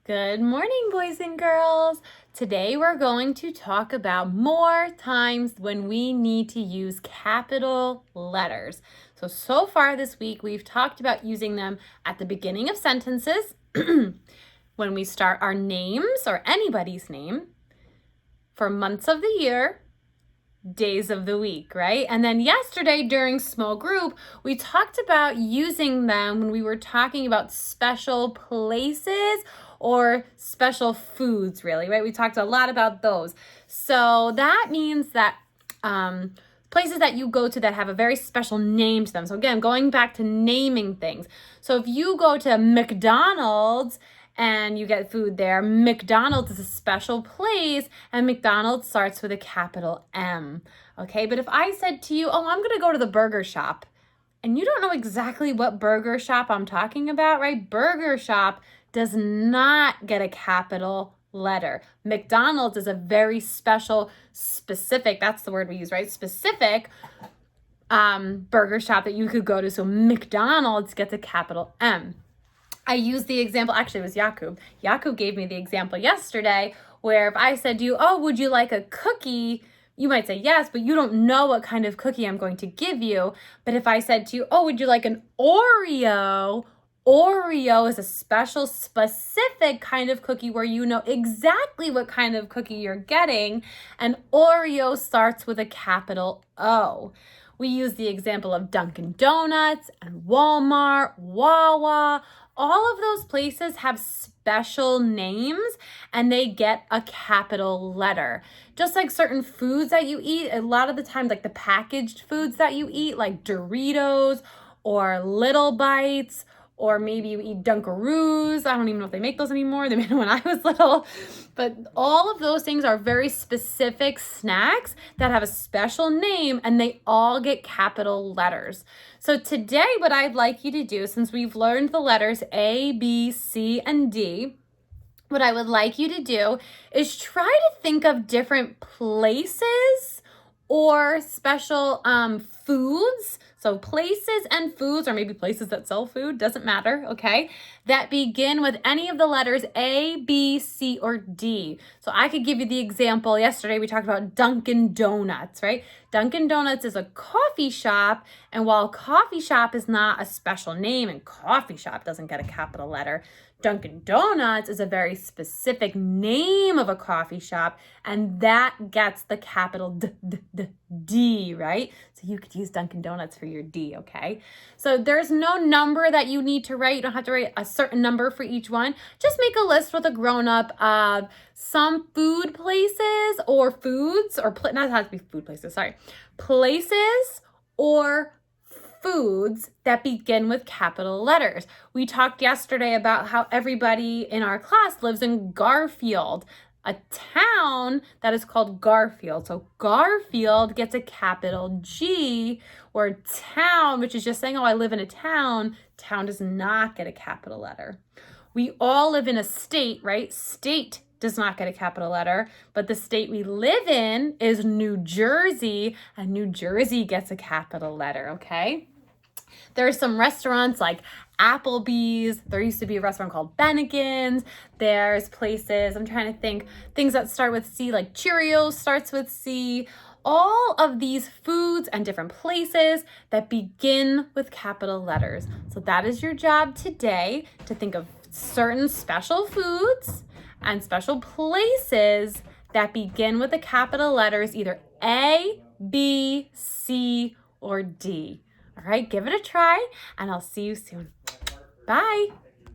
Good morning, boys and girls. Today we're going to talk about more times when we need to use capital letters. So far this week, we've talked about using them at the beginning of sentences, when we start our names or anybody's name, for months of the year, days of the week, right? And then yesterday during small group, we talked about using them when we were talking about special places or special foods, really, right? We talked a lot about those. So that means that places that you go to that have a very special name to them. So again, going back to naming things. So if you go to McDonald's and you get food there, McDonald's is a special place, and McDonald's starts with a capital M. Okay, but if I said to you, oh, I'm gonna go to the burger shop, and you don't know exactly what burger shop I'm talking about, right? Burger shop does not get a capital letter. McDonald's is a very special, specific, that's the word we use, right? Specific burger shop that you could go to. So McDonald's gets a capital M. I used the example, actually it was Yakub. Yakub gave me the example yesterday where if I said to you, oh, would you like a cookie? You might say yes, but you don't know what kind of cookie I'm going to give you. But if I said to you, oh, would you like an Oreo? Oreo is a special, specific kind of cookie where you know exactly what kind of cookie you're getting. And Oreo starts with a capital O. We use the example of Dunkin' Donuts and Walmart, Wawa. All of those places have special names and they get a capital letter. Just like certain foods that you eat, a lot of the time, like the packaged foods that you eat, like Doritos or Little Bites, or maybe you eat Dunkaroos. I don't even know if they make those anymore. They made them when I was little. But all of those things are very specific snacks that have a special name and they all get capital letters. So today what I'd like you to do, since we've learned the letters A, B, C, and D, what I would like you to do is try to think of different places or special foods. So places and foods, or maybe places that sell food, doesn't matter, okay, that begin with any of the letters A, B, C, or D. So I could give you the example. Yesterday we talked about Dunkin' Donuts, right? Dunkin' Donuts is a coffee shop, and while coffee shop is not a special name and coffee shop doesn't get a capital letter, Dunkin' Donuts is a very specific name of a coffee shop, and that gets the capital D, right? So you could use Dunkin' Donuts for your D, okay? So there's no number that you need to write. You don't have to write a certain number for each one. Just make a list with a grown-up of some food places or foods, or not have to be food places, sorry. Places or foods that begin with capital letters. We talked yesterday about how everybody in our class lives in Garfield, a town that is called Garfield. So Garfield gets a capital G, where town, which is just saying, oh, I live in a town, town does not get a capital letter. We all live in a state, right? State does not get a capital letter, but the state we live in is New Jersey, and New Jersey gets a capital letter, okay? There are some restaurants like Applebee's. There used to be a restaurant called Bennigan's. There's places, I'm trying to think, things that start with C, like Cheerios starts with C. All of these foods and different places that begin with capital letters. So that is your job today, to think of certain special foods and special places that begin with the capital letters, either A, B, C, or D. All right, give it a try, and I'll see you soon. Bye.